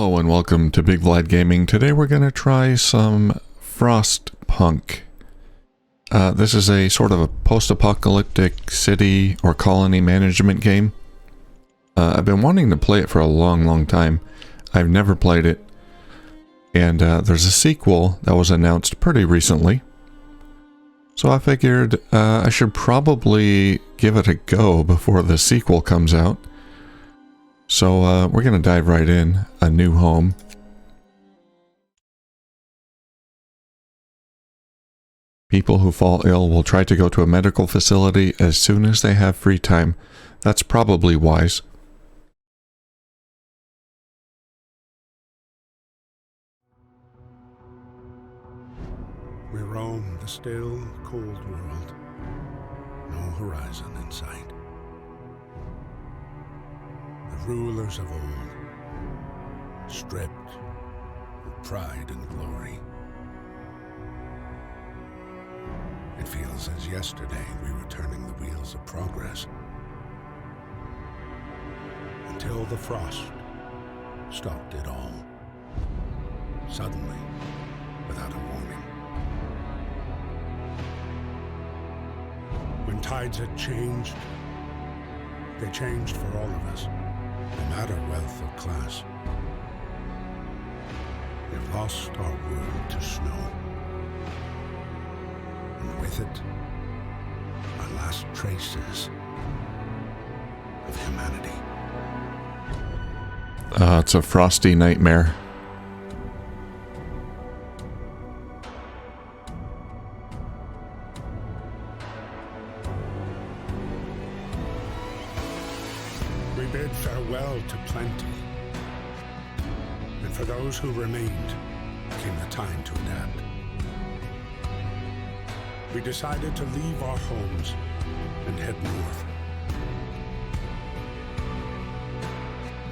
Hello and welcome to BigVlad Gaming. Today we're going to try some Frostpunk. This is a sort of a post-apocalyptic city or colony management game. I've been wanting to play it for a long time. I've never played it. And there's a sequel that was announced pretty recently. So I figured I should probably give it a go before the sequel comes out. So we're going to dive right in. A new home. People who fall ill will try to go to a medical facility as soon as they have free time. That's probably wise. We roam the still, cold world. No horizon in sight. The rulers of old, stripped of pride and glory. It feels as yesterday we were turning the wheels of progress. Until the frost stopped it all. Suddenly, without a warning. When tides had changed, they changed for all of us, no matter wealth or class. We've lost our world to snow. And with it, our last traces of humanity. It's a frosty nightmare. We bid farewell to plenty. And for those who remained, came the time to adapt. We decided to leave our homes and head north.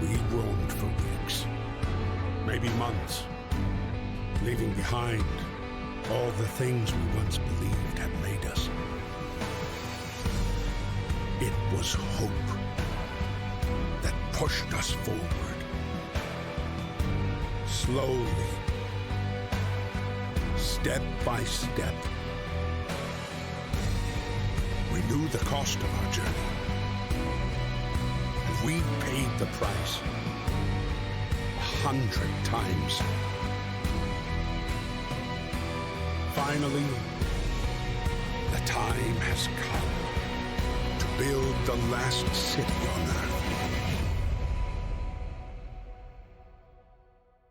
We roamed for weeks, maybe months, leaving behind all the things we once believed had made us. It was hope that pushed us forward. Slowly, step by step. We knew the cost of our journey. And we paid the price 100 times. Finally, the time has come to build the last city on Earth.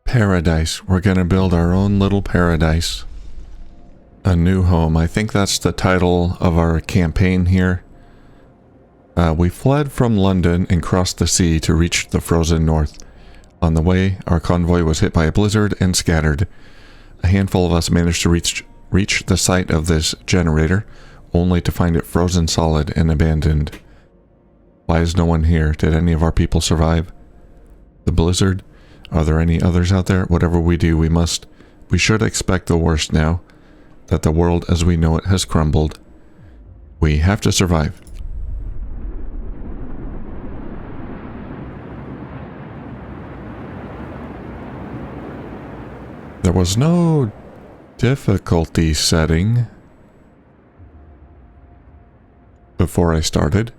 Paradise. We're gonna build our own little paradise. A new home. I think that's the title of our campaign here. We fled from London and crossed the sea to reach the frozen north. On the way, our convoy was hit by a blizzard and scattered. A handful of us managed to reach the site of this generator, only to find it frozen solid and abandoned. Why is no one here? Did any of our people survive the blizzard? Are there any others out there? Whatever we do, we should expect the worst now that the world as we know it has crumbled. We have to survive. There was no difficulty setting before I started.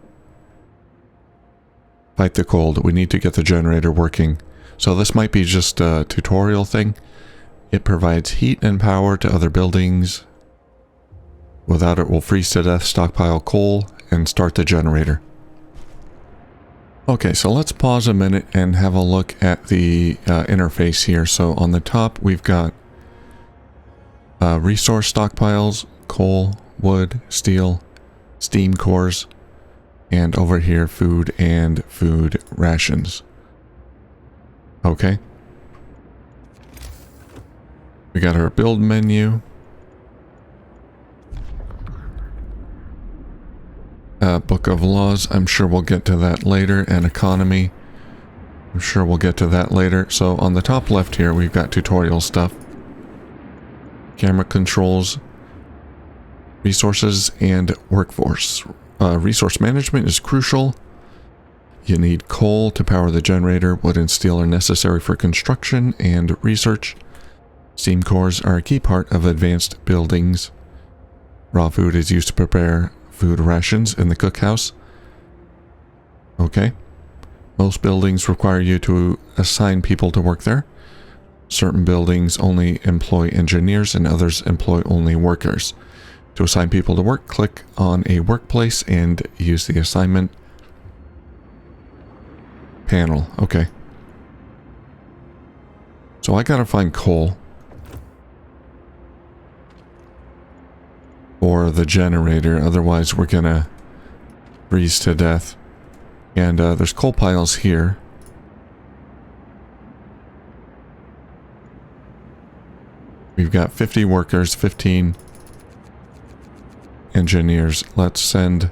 Fight the cold. We need to get the generator working. So this might be just a tutorial thing. It provides heat and power to other buildings. Without it, we'll freeze to death, stockpile coal, and start the generator. Okay, so let's pause a minute and have a look at the interface here. So on the top, we've got resource stockpiles, coal, wood, steel, steam cores, and over here, food and food rations. Okay. We got our build menu. Book of laws. I'm sure we'll get to that later. And economy. I'm sure we'll get to that later. So on the top left here, we've got tutorial stuff. Camera controls. Resources and workforce. Resource management is crucial. You need coal to power the generator. Wood and steel are necessary for construction and research. Steam cores are a key part of advanced buildings. Raw food is used to prepare food rations in the cookhouse. Okay. Most buildings require you to assign people to work there. Certain buildings only employ engineers and others employ only workers. To assign people to work, click on a workplace and use the assignment panel. Okay. So I gotta find coal for the generator, otherwise we're gonna freeze to death. And there's coal piles here. We've got 50 workers, 15 engineers. Let's send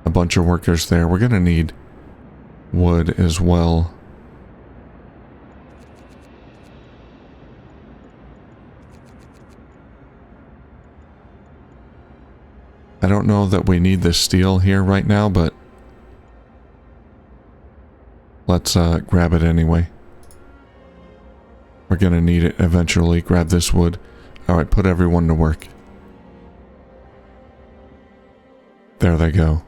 a bunch of workers there. We're gonna need wood as well. I don't know that we need the steel here right now, but let's grab it anyway. We're gonna need it eventually. Grab this wood. Alright, put everyone to work. There they go.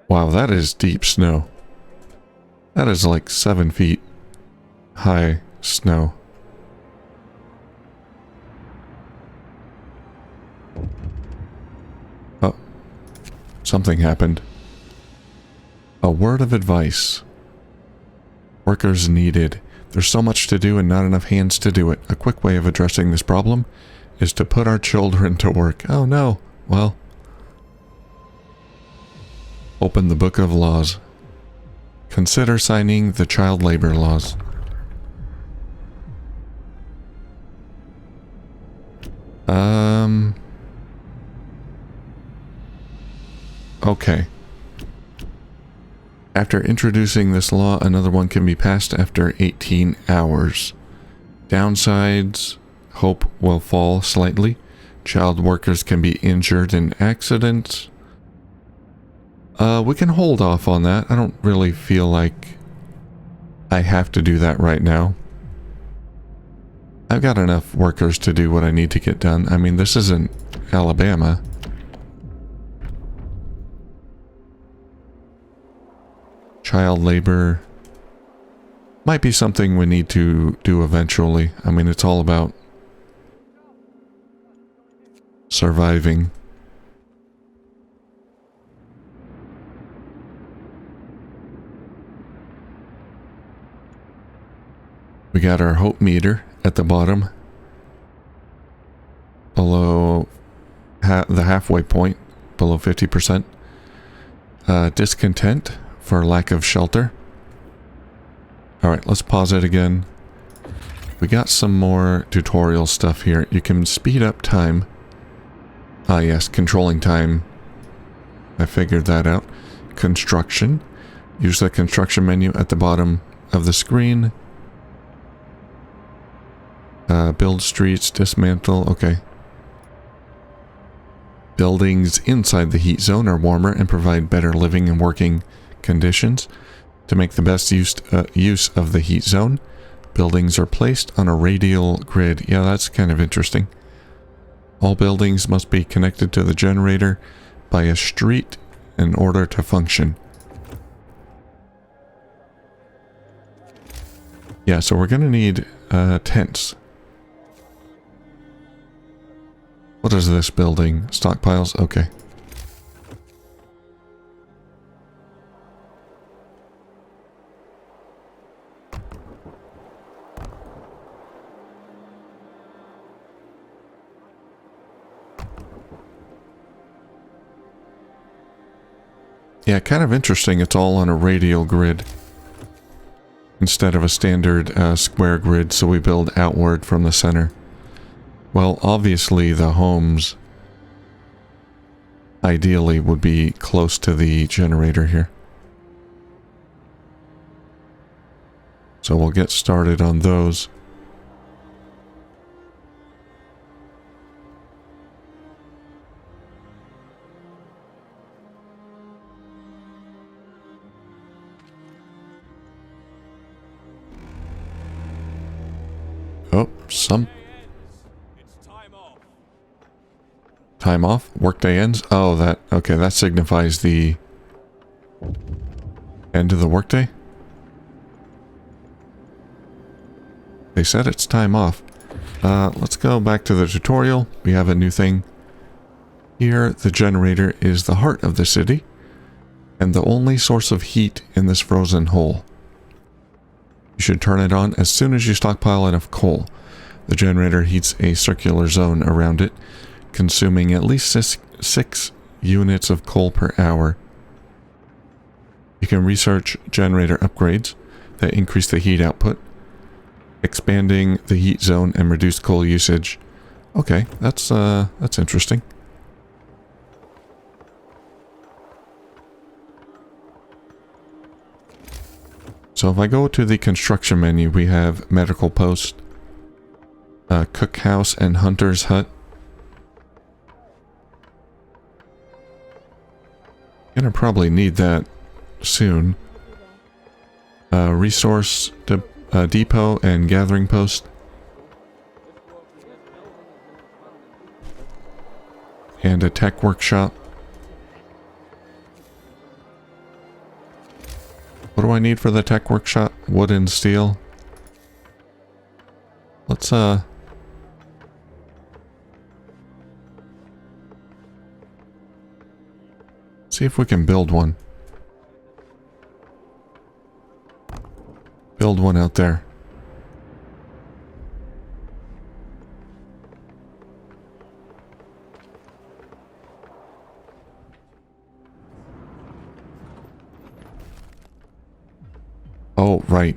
Wow, that is deep snow. That is like 7 feet high snow. Oh, something happened. A word of advice. Workers needed. There's so much to do and not enough hands to do it. A quick way of addressing this problem is to put our children to work. Oh no. Well. Open the book of laws. Consider signing the child labor laws. Okay. After introducing this law, another one can be passed after 18 hours. Downsides, hope will fall slightly. Child workers can be injured in accidents. We can hold off on that. I don't really feel like I have to do that right now. I've got enough workers to do what I need to get done. I mean, this isn't Alabama. Child labor might be something we need to do eventually. I mean, it's all about surviving. We got our hope meter at the bottom, below the halfway point, below 50%. Discontent for lack of shelter. Alright, let's pause it again. We got some more tutorial stuff here. You can speed up time. Ah yes, controlling time. I figured that out. Construction. Use the construction menu at the bottom of the screen. Build streets, dismantle, okay. Buildings inside the heat zone are warmer and provide better living and working conditions. To make the best use of the heat zone, buildings are placed on a radial grid. Yeah, that's kind of interesting. All buildings must be connected to the generator by a street in order to function. Yeah, so we're gonna need tents. What is this building? Stockpiles? Okay. Yeah, kind of interesting. It's all on a radial grid instead of a standard square grid, so we build outward from the center. Well, obviously the homes ideally would be close to the generator here. So we'll get started on those. Some time off? Workday ends? Oh, that... Okay, that signifies the end of the workday? They said it's time off. Let's go back to the tutorial. We have a new thing. Here, the generator is the heart of the city, and the only source of heat in this frozen hole. You should turn it on as soon as you stockpile enough coal. The generator heats a circular zone around it, consuming at least 6 units of coal per hour. You can research generator upgrades that increase the heat output, expanding the heat zone and reduce coal usage. Okay, that's interesting. So if I go to the construction menu, we have medical post, cookhouse, and hunter's hut. Gonna probably need that soon. Resource depot and gathering post. And a tech workshop. What do I need for the tech workshop? Wood and steel. Let's see if we can build one. Build one out there. Oh, right.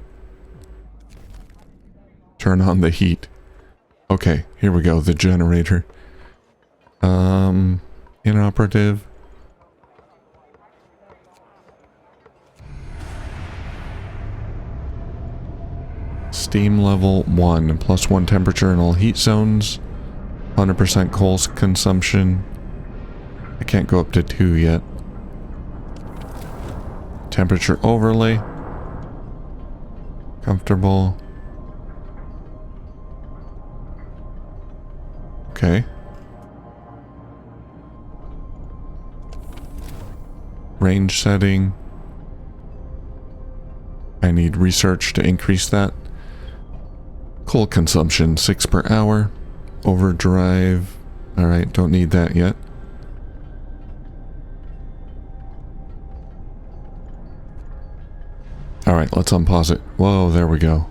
Turn on the heat. Okay, here we go. The generator. Inoperative. Steam level 1, +1 temperature in all heat zones. 100% coal consumption. I can't go up to 2 yet. Temperature overlay. Comfortable. Okay. Range setting. I need research to increase that. Coal consumption 6 per hour. Overdrive. Alright, don't need that yet. Alright, let's unpause it. Whoa, there we go.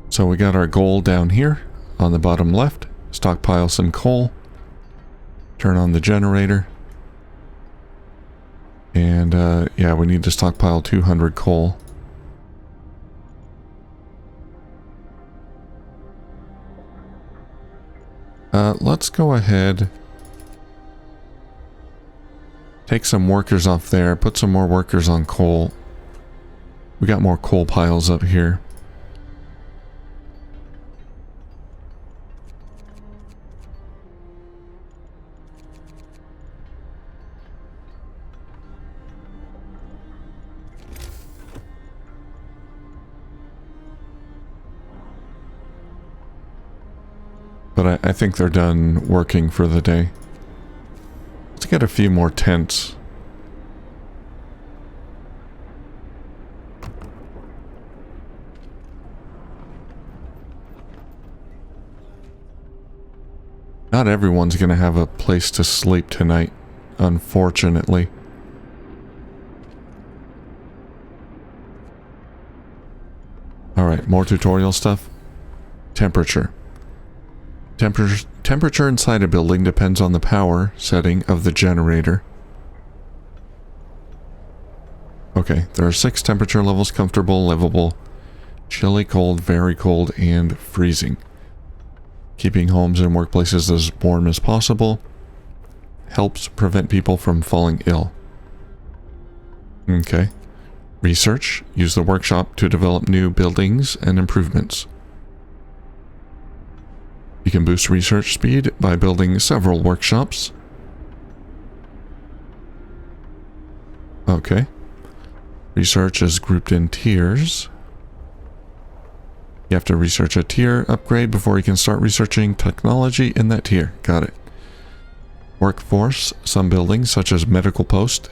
So we got our goal down here on the bottom left. Stockpile some coal. Turn on the generator. And yeah, we need to stockpile 200 coal. Let's go ahead. Take some workers off there, put some more workers on coal. We got more coal piles up here. But I think they're done working for the day. Let's get a few more tents. Not everyone's gonna have a place to sleep tonight, unfortunately. Alright, more tutorial stuff. Temperature. Temperature inside a building depends on the power setting of the generator. Okay, there are 6 temperature levels: comfortable, livable, chilly, cold, very cold, and freezing. Keeping homes and workplaces as warm as possible helps prevent people from falling ill. Okay. Research. Use the workshop to develop new buildings and improvements. You can boost research speed by building several workshops. Okay. Research is grouped in tiers. You have to research a tier upgrade before you can start researching technology in that tier. Got it. Workforce. Some buildings, such as medical post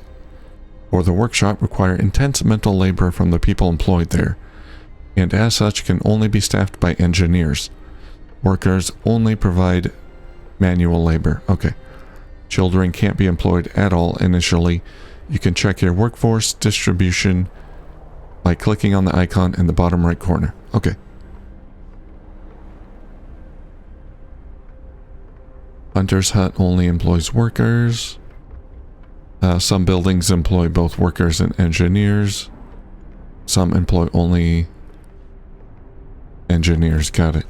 or the workshop, require intense mental labor from the people employed there, and as such can only be staffed by engineers. Workers only provide manual labor. Okay. Children can't be employed at all initially. You can check your workforce distribution by clicking on the icon in the bottom right corner. Okay. Hunter's Hut only employs workers. Some buildings employ both workers and engineers. Some employ only engineers. Got it.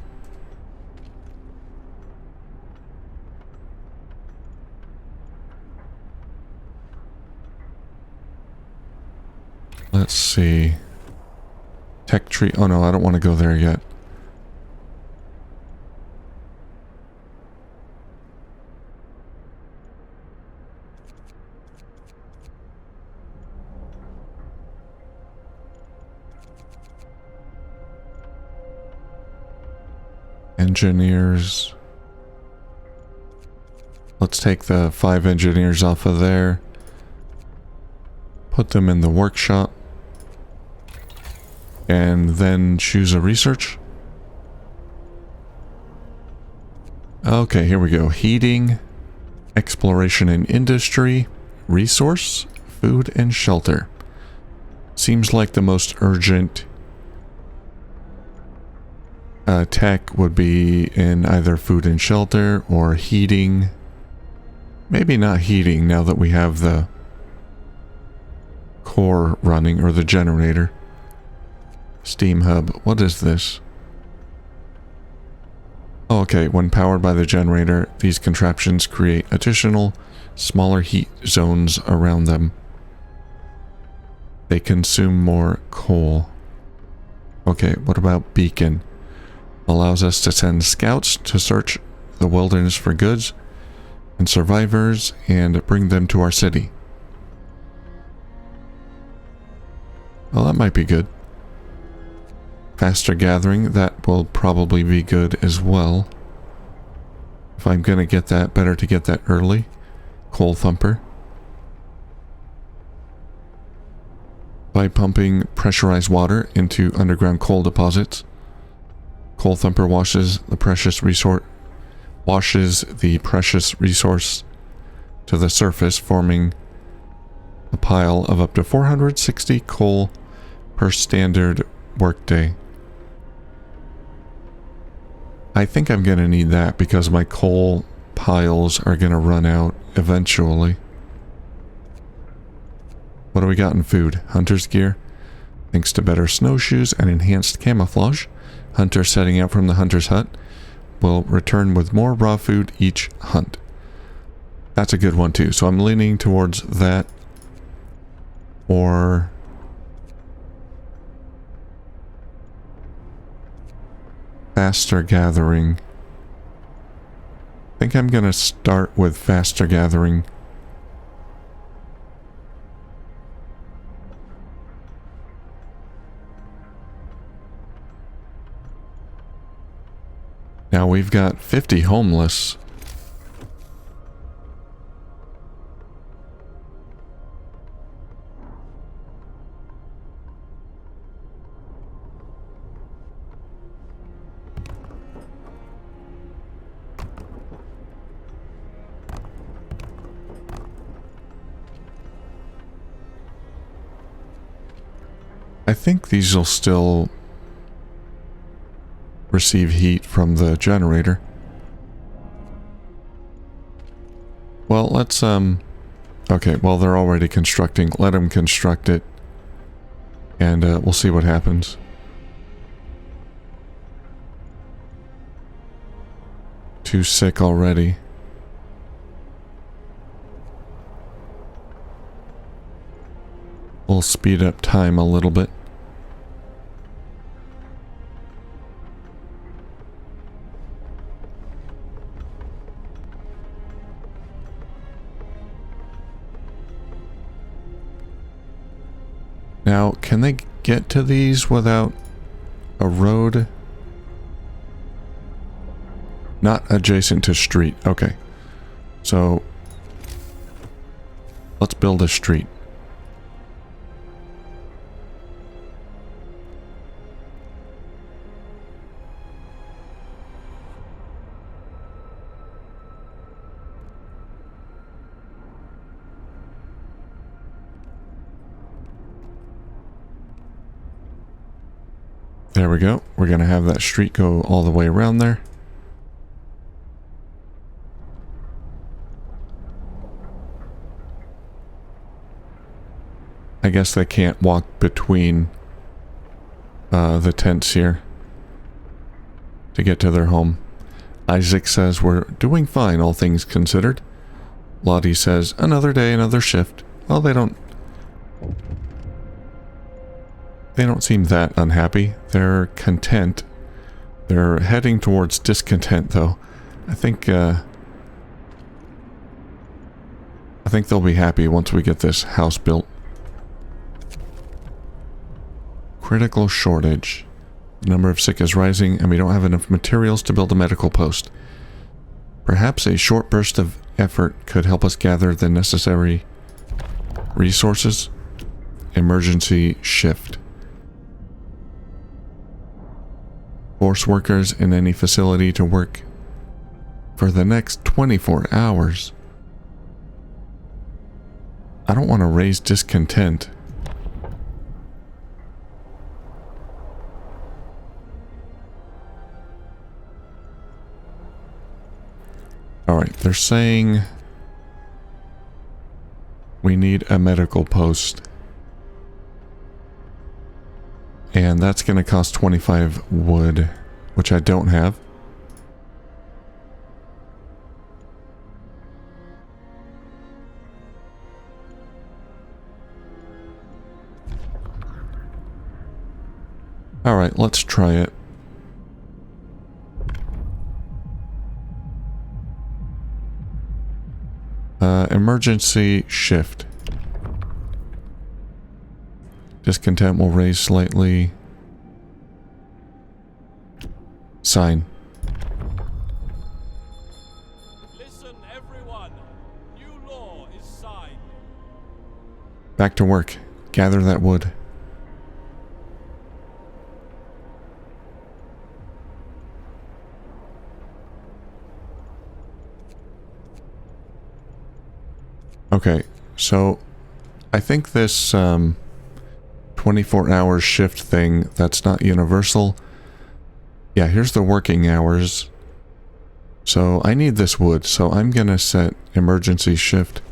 Let's see. Tech tree. Oh no, I don't want to go there yet. Engineers. Let's take the 5 engineers off of there. Put them in the workshop. And then choose a research. Okay, here we go. Heating, exploration and industry, resource, food and shelter. Seems like the most urgent tech would be in either food and shelter or heating. Maybe not heating now that we have the core running, or the generator. Steam hub. What is this? Oh, okay. When powered by the generator, these contraptions create additional, smaller heat zones around them. They consume more coal. Okay, what about beacon? Allows us to send scouts to search the wilderness for goods and survivors and bring them to our city. Well, that might be good. Faster gathering, that will probably be good as well. If I'm gonna get that, better to get that early. Coal thumper. By pumping pressurized water into underground coal deposits, coal thumper washes the precious resource to the surface, forming a pile of up to 460 coal per standard workday. I think I'm going to need that because my coal piles are going to run out eventually. What do we got in food? Hunter's gear. Thanks to better snowshoes and enhanced camouflage, hunters setting out from the hunter's hut will return with more raw food each hunt. That's a good one too. So I'm leaning towards that. Or faster gathering. I think I'm gonna start with faster gathering. Now we've got 50 homeless. I think these will still receive heat from the generator. Well, let's okay, well, they're already constructing. Let them construct it, and we'll see what happens. Too sick already. We'll speed up time a little bit. Now, can they get to these without a road? Not adjacent to street. Okay. So, let's build a street. There we go. We're going to have that street go all the way around there. I guess they can't walk between the tents here to get to their home. Isaac says we're doing fine, all things considered. Lottie says another day, another shift. Well, they don't seem that unhappy. They're content. They're heading towards discontent, though. I think they'll be happy once we get this house built. Critical shortage. The number of sick is rising, and we don't have enough materials to build a medical post. Perhaps a short burst of effort could help us gather the necessary resources. Emergency shift. Force workers in any facility to work for the next 24 hours. I don't want to raise discontent. Alright, they're saying we need a medical post. And that's going to cost 25 wood, which I don't have. Alright, let's try it. Emergency shift. Discontent will raise slightly. Sign. Listen, everyone. New law is signed. Back to work. Gather that wood. Okay, so I think this 24-hour shift thing, that's not universal. Yeah, here's the working hours. So I need this wood, so I'm gonna set emergency shift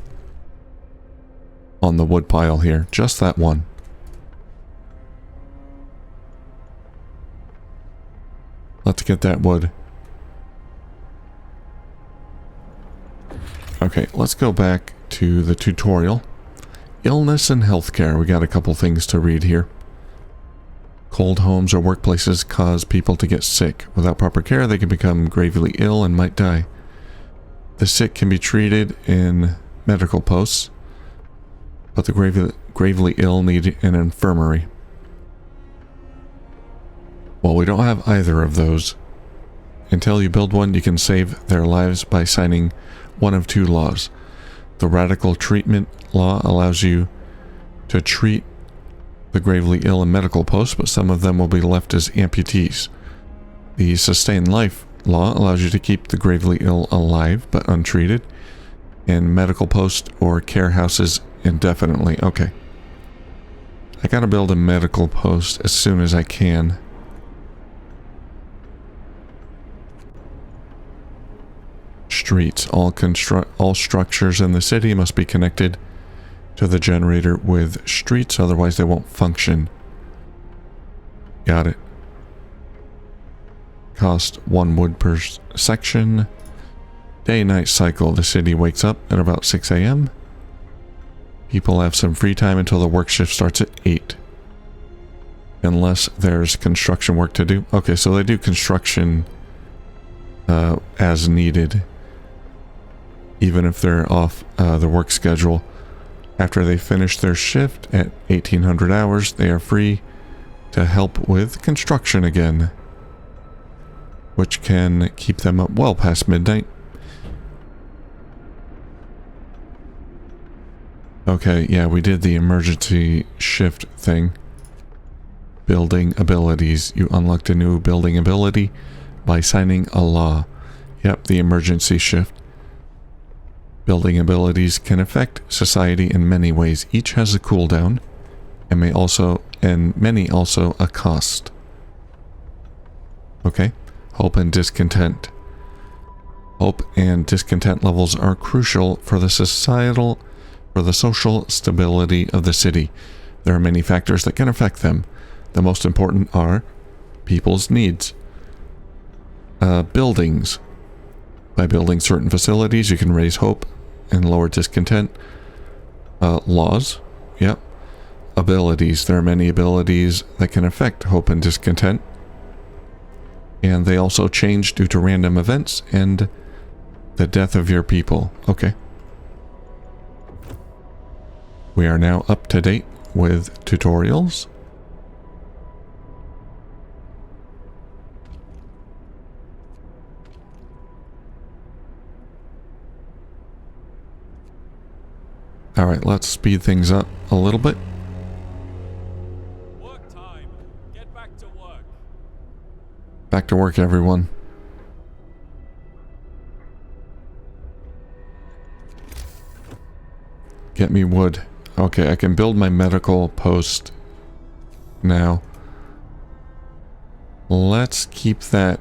on the wood pile here. Just that one. Let's get that wood. Okay, let's go back to the tutorial. Illness and healthcare. We got a couple things to read here. Cold homes or workplaces cause people to get sick. Without proper care, they can become gravely ill and might die. The sick can be treated in medical posts, but the gravely ill need an infirmary. Well, we don't have either of those. Until you build one, you can save their lives by signing one of two laws. The radical treatment law allows you to treat the gravely ill in medical posts, but some of them will be left as amputees. The sustained life law allows you to keep the gravely ill alive but untreated in medical posts or care houses indefinitely. Okay. I gotta build a medical post as soon as I can. Streets. All structures in the city must be connected to the generator with streets, otherwise they won't function. Got it. Cost 1 wood per section. Day-night cycle. The city wakes up at about 6 a.m. People have some free time until the work shift starts at 8. Unless there's construction work to do. Okay, so they do construction as needed. Even if they're off the work schedule. After they finish their shift at 1800 hours, they are free to help with construction again, which can keep them up well past midnight. Okay, yeah, we did the emergency shift thing. Building abilities. You unlocked a new building ability by signing a law. Yep, the emergency shift. Building abilities can affect society in many ways. Each has a cooldown, and many also a cost. Okay. Hope and discontent. Hope and discontent levels are crucial for the social stability of the city. There are many factors that can affect them. The most important are people's needs. Buildings. By building certain facilities, you can raise hope and lower discontent. Laws. Yep. Abilities. There are many abilities that can affect hope and discontent. And they also change due to random events and the death of your people. Okay. We are now up to date with tutorials. Alright, let's speed things up a little bit. Work time. Get back to work. Back to work, everyone. Get me wood. Okay, I can build my medical post now. Let's keep that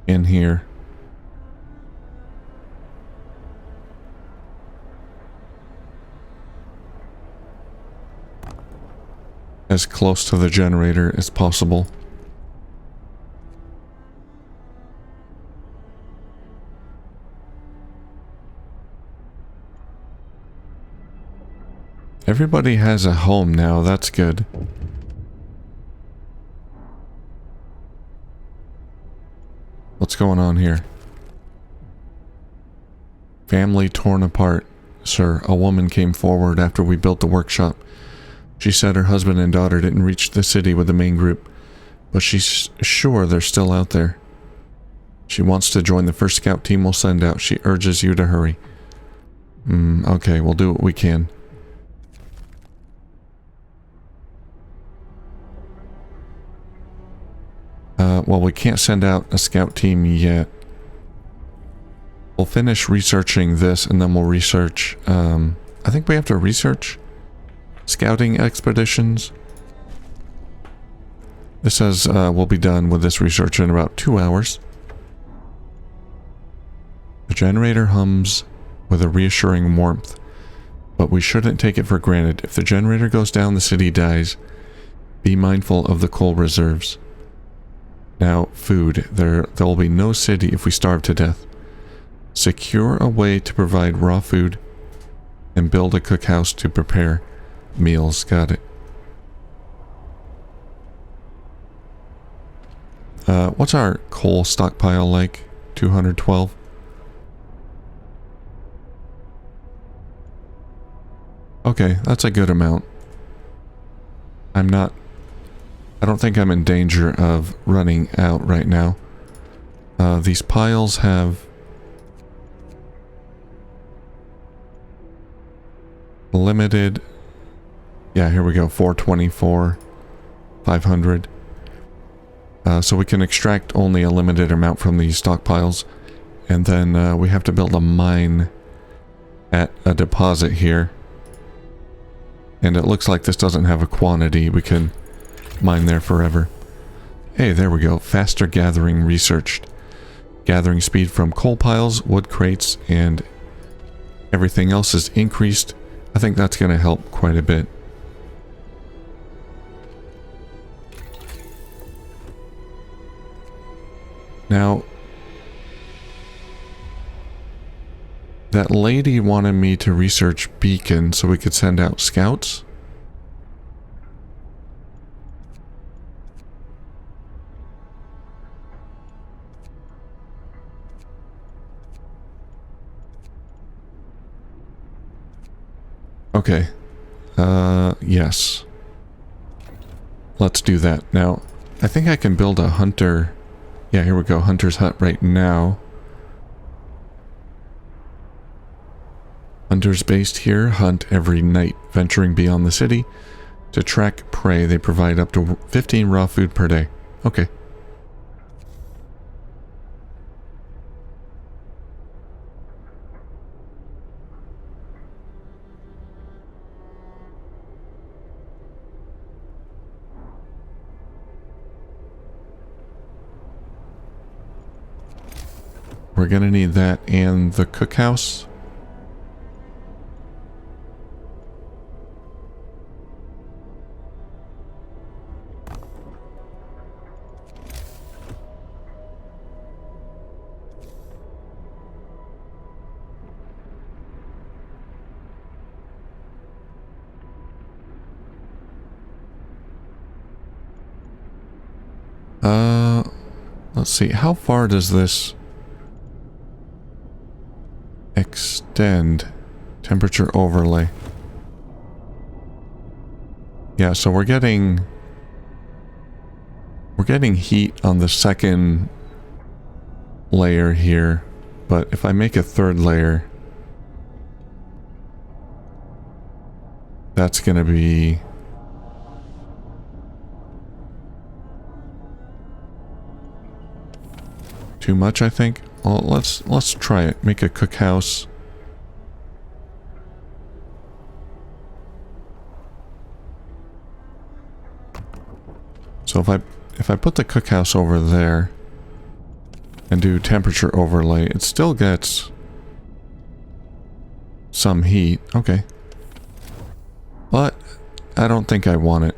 in here. As close to the generator as possible. Everybody has a home now, that's good. What's going on here? Family torn apart. Sir, a woman came forward after we built the workshop. She said her husband and daughter didn't reach the city with the main group, but she's sure they're still out there. She wants to join the first scout team we'll send out. She urges you to hurry. Okay, we'll do what we can. Well, we can't send out a scout team yet. We'll finish researching this and then we'll research, I think we have to research scouting expeditions. This says we'll be done with this research in about 2 hours. The generator hums with a reassuring warmth, but we shouldn't take it for granted. If the generator goes down, the city dies. Be mindful of the coal reserves. Now, food. There will be no city if we starve to death. Secure a way to provide raw food and build a cookhouse to prepare meals. Got it. What's our coal stockpile like? 212? Okay, that's a good amount. I don't think I'm in danger of running out right now. These piles have limited. Yeah, here we go. 424, 500. So we can extract only a limited amount from these stockpiles. And then we have to build a mine at a deposit here. And it looks like this doesn't have a quantity. We can mine there forever. Hey, there we go. Faster gathering researched. Gathering speed from coal piles, wood crates, and everything else is increased. I think that's going to help quite a bit. Now, that lady wanted me to research beacon so we could send out scouts. Okay. Yes. Let's do that. Now, I think I can build a hunter. Yeah, here we go. Hunter's hut right now. Hunters based here hunt every night, venturing beyond the city to track prey. They provide up to 15 raw food per day. Okay. We're gonna need that and the cookhouse. Let's see, how far does this extend? Temperature overlay. Yeah, so we're getting heat on the second layer here, but if I make a third layer, that's gonna be too much, I think. Well, let's try it. Make a cookhouse. So if I put the cookhouse over there and do temperature overlay, it still gets some heat. Okay. But I don't think I want it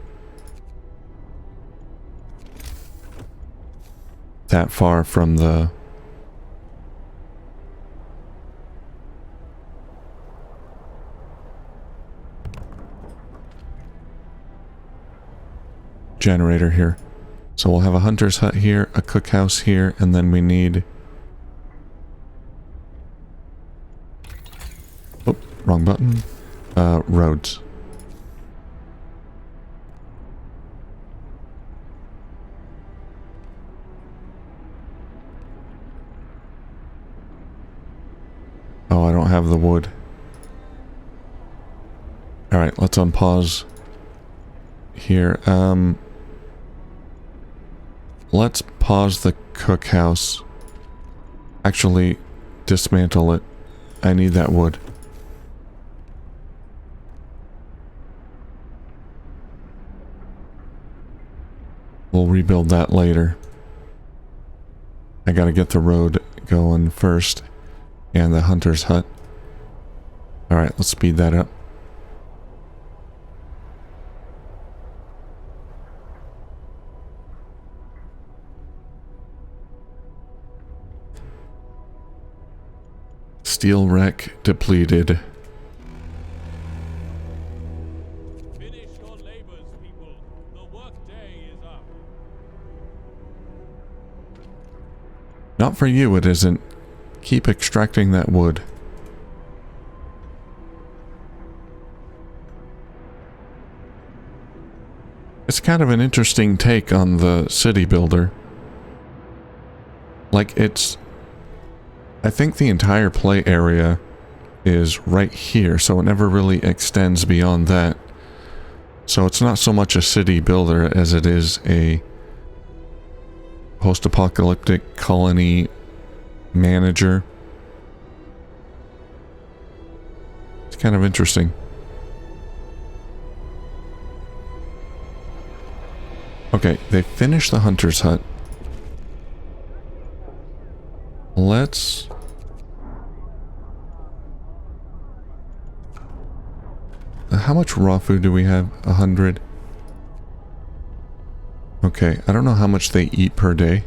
that far from the generator here. So we'll have a hunter's hut here, a cookhouse here, and then we need... Oh, wrong button. Roads. Oh, I don't have the wood. Alright, let's unpause here. Let's pause the cookhouse. Actually, dismantle it. I need that wood. We'll rebuild that later. I gotta get the road going first. And the hunter's hut. Alright, let's speed that up. Steel wreck depleted. Finish your labors, people. The work day is up. Not for you, it isn't. Keep extracting that wood. It's kind of an interesting take on the city builder. Like, it's... I think the entire play area is right here, so it never really extends beyond that. So it's not so much a city builder as it is a post-apocalyptic colony manager. It's kind of interesting. Okay, they finished the hunter's hut. Let's... How much raw food do we have? 100. Okay, I don't know how much they eat per day.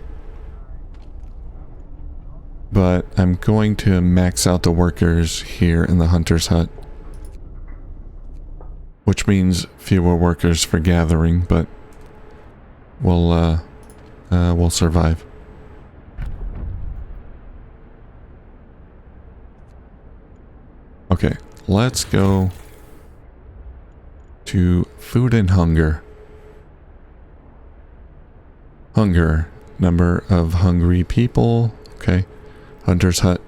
But I'm going to max out the workers here in the hunter's hut. Which means fewer workers for gathering, but we'll survive. Okay, let's go to food and hunger. Hunger. Number of hungry people. Okay. Hunter's hut.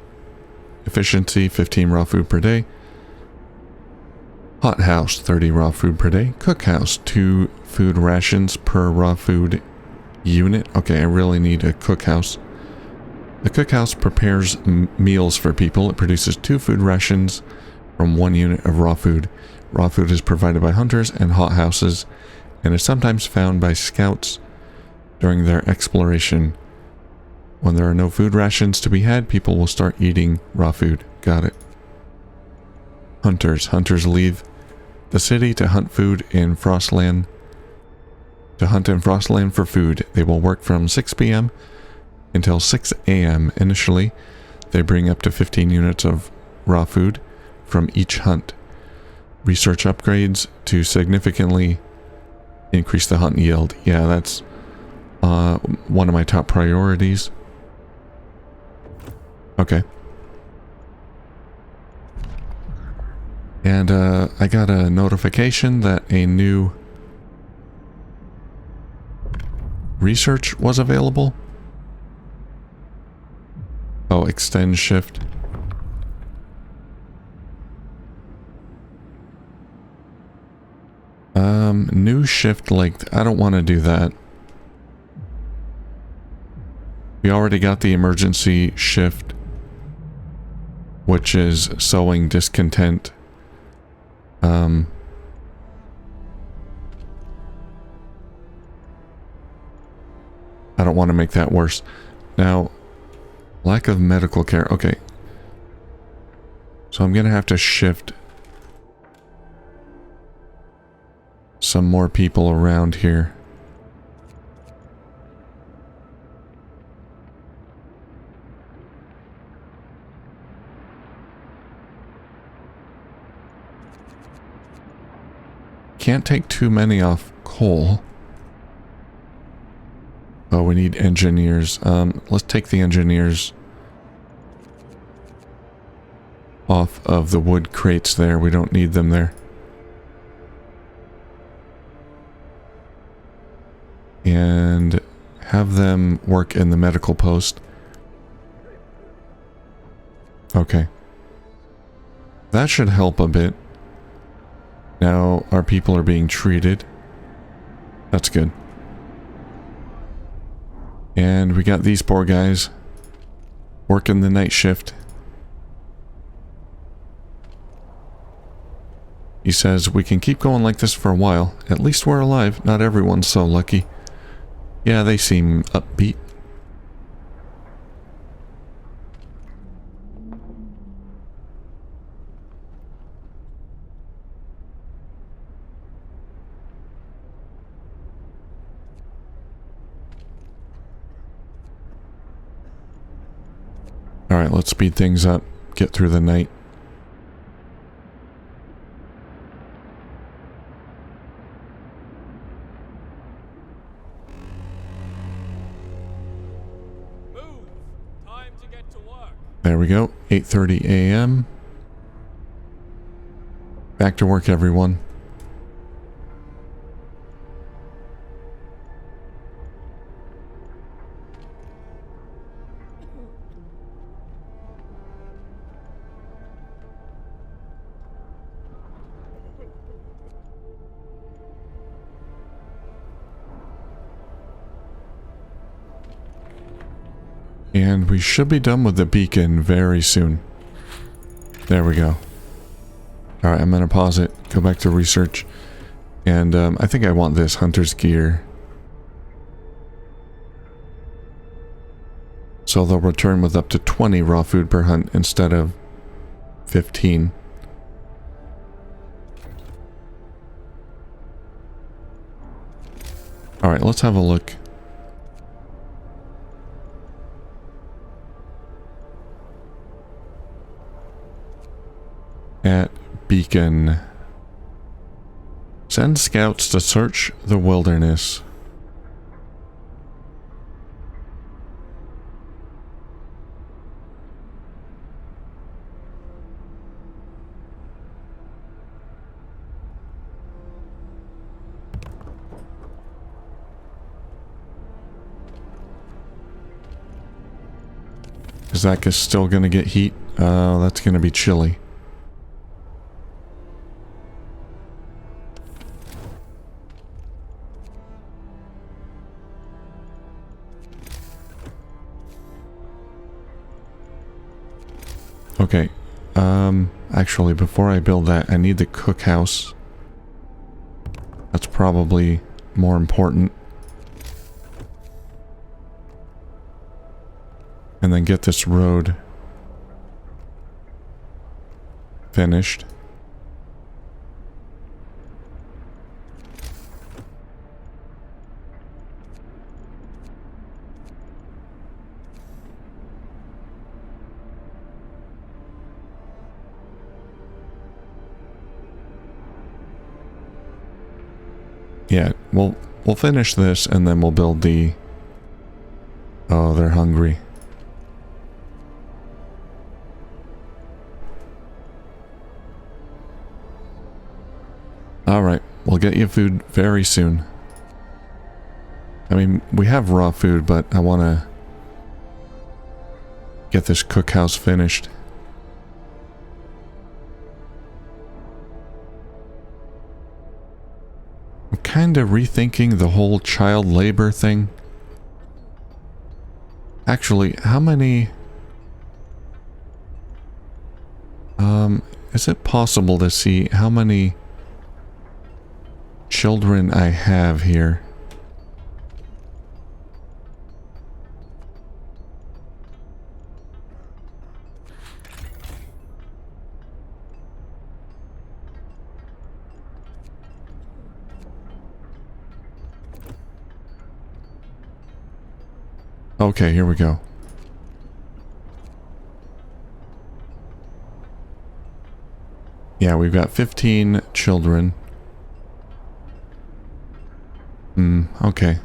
Efficiency, 15 raw food per day. Hot house, 30 raw food per day. Cookhouse, 2 food rations per raw food unit. Okay, I really need a cookhouse. The cookhouse prepares meals for people. It produces 2 food rations from 1 unit of raw food. Raw food is provided by hunters and hothouses, and is sometimes found by scouts during their exploration. When there are no food rations to be had, people will start eating raw food. Got it. Hunters. Hunters leave the city to hunt food in Frostland. To hunt in Frostland for food, they will work from 6 p.m. until 6 a.m. Initially, they bring up to 15 units of raw food from each hunt. Research upgrades to significantly increase the hunt yield. Yeah, that's one of my top priorities. Okay. And I got a notification that a new research was available. Oh, extend shift. New shift length. I don't want to do that. We already got the emergency shift, which is sowing discontent. I don't want to make that worse. Now, lack of medical care. Okay. So I'm going to have to shift some more people around here. Can't take too many off coal. Oh, we need engineers. Let's take the engineers off of the wood crates there. We don't need them there. And have them work in the medical post. Okay. That should help a bit. Now our people are being treated. That's good. And we got these poor guys working the night shift. He says, we can keep going like this for a while. At least we're alive. Not everyone's so lucky. Yeah, they seem upbeat. Alright, let's speed things up. Get through the night. Move! Time to get to work. There we go. 8:30 a.m. Back to work, everyone. And we should be done with the beacon very soon. There we go. Alright, I'm going to pause it, go back to research. And I think I want this hunter's gear. So they'll return with up to 20 raw food per hunt instead of 15. Alright, let's have a look. At beacon. Send scouts to search the wilderness. Is that still going to get heat? That's going to be chilly. Okay. Actually, before I build that, I need the cookhouse. That's probably more important. And then get this road finished. Yeah, we'll finish this and then we'll build the... Oh, they're hungry. Alright, we'll get you food very soon. I mean, we have raw food, but I want to get this cookhouse finished. I'm kind of rethinking the whole child labor thing. Actually, how many... is it possible to see how many children I have here? Okay, here we go. Yeah, we've got 15 children. Okay.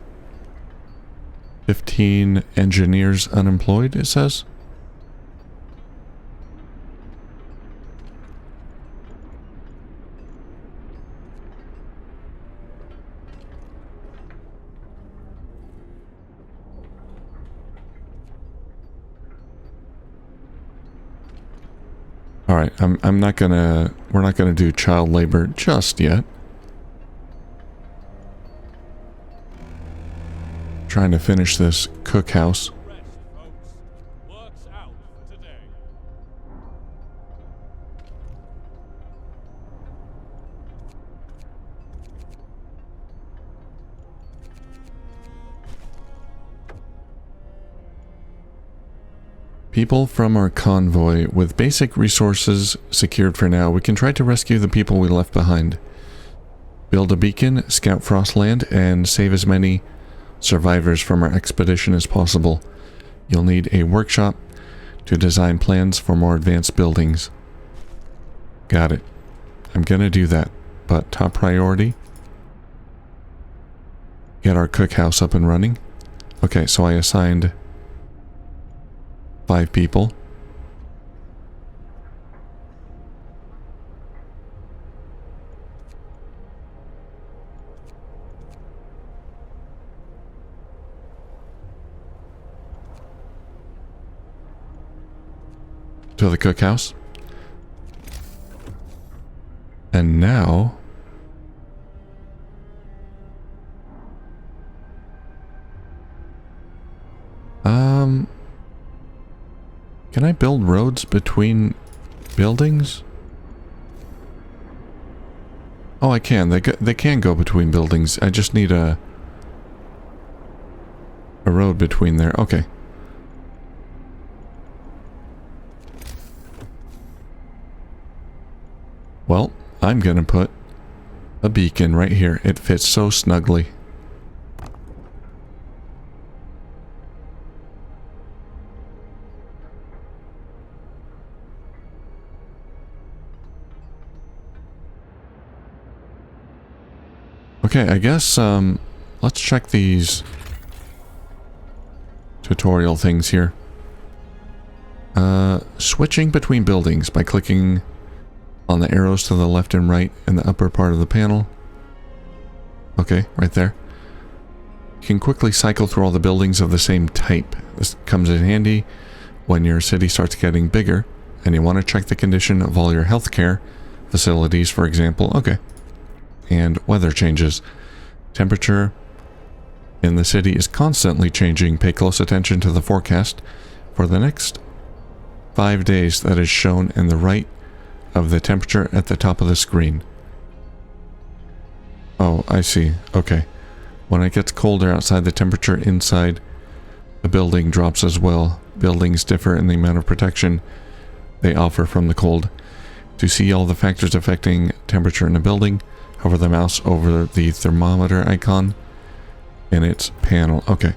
15 engineers unemployed, it says. Alright, I'm not gonna... We're not gonna do child labor just yet. Trying to finish this cookhouse. Rest, folks. Work's out for today. People from our convoy. With basic resources secured for now, we can try to rescue the people we left behind. Build a beacon, scout Frostland, and save as many survivors from our expedition as possible. You'll need a workshop to design plans for more advanced buildings. Got it. I'm gonna do that, but top priority, get our cookhouse up and running. Okay, so I assigned 5 people. To the cookhouse. And now... Can I build roads between buildings? Oh, I can. They can go between buildings. I just need a road between there. Okay. Well, I'm gonna put a beacon right here. It fits so snugly. Okay, I guess, let's check these tutorial things here. Switching between buildings by clicking on the arrows to the left and right in the upper part of the panel. Okay, right there. You can quickly cycle through all the buildings of the same type. This comes in handy when your city starts getting bigger and you want to check the condition of all your healthcare facilities, for example. Okay. And weather changes. Temperature in the city is constantly changing. Pay close attention to the forecast for the next 5 days that is shown in the right of the temperature at the top of the screen. Oh, I see. Okay. When it gets colder outside, the temperature inside the building drops as well. Buildings differ in the amount of protection they offer from the cold. To see all the factors affecting temperature in a building, hover the mouse over the thermometer icon in its panel. Okay.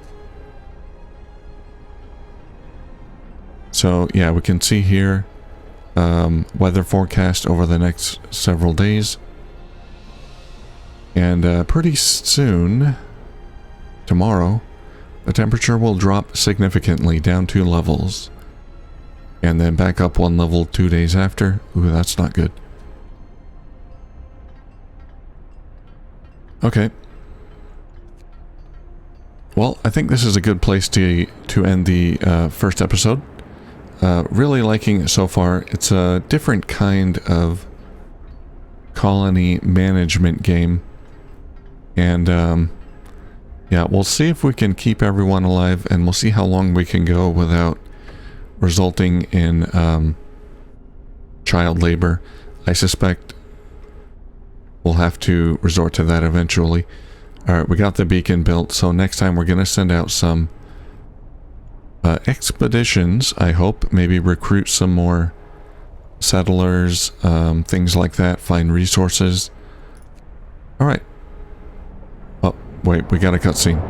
So, yeah, we can see here weather forecast over the next several days. And pretty soon, tomorrow, the temperature will drop significantly down 2 levels. And then back up 1 level 2 days after. Ooh, that's not good. Okay. Well, I think this is a good place to end the first episode. Really liking it so far. It's a different kind of colony management game. And yeah, we'll see if we can keep everyone alive, and we'll see how long we can go without resulting in child labor. I suspect we'll have to resort to that eventually. Alright, we got the beacon built, so next time we're going to send out some expeditions, I hope. Maybe recruit some more settlers, things like that, find resources. Alright. Oh, wait, we got a cutscene.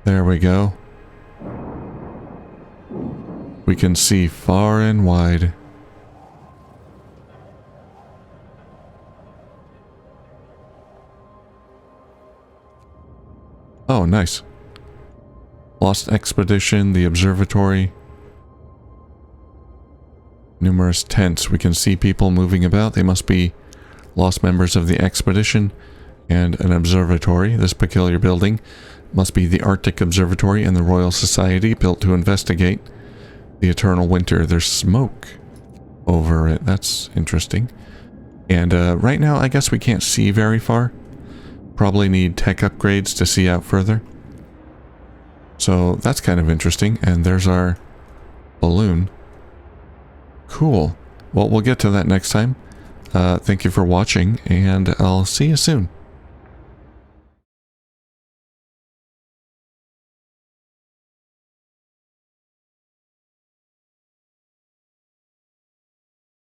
There we go. We can see far and wide. Oh, nice. Lost Expedition, the observatory. Numerous tents. We can see people moving about. They must be lost members of the expedition. And an observatory. This peculiar building must be the Arctic Observatory and the Royal Society, built to investigate the eternal winter. There's smoke over it. That's interesting. And right now, I guess we can't see very far. Probably need tech upgrades to see out further. So that's kind of interesting. And there's our balloon. Cool. Well, we'll get to that next time. Thank you for watching, and I'll see you soon.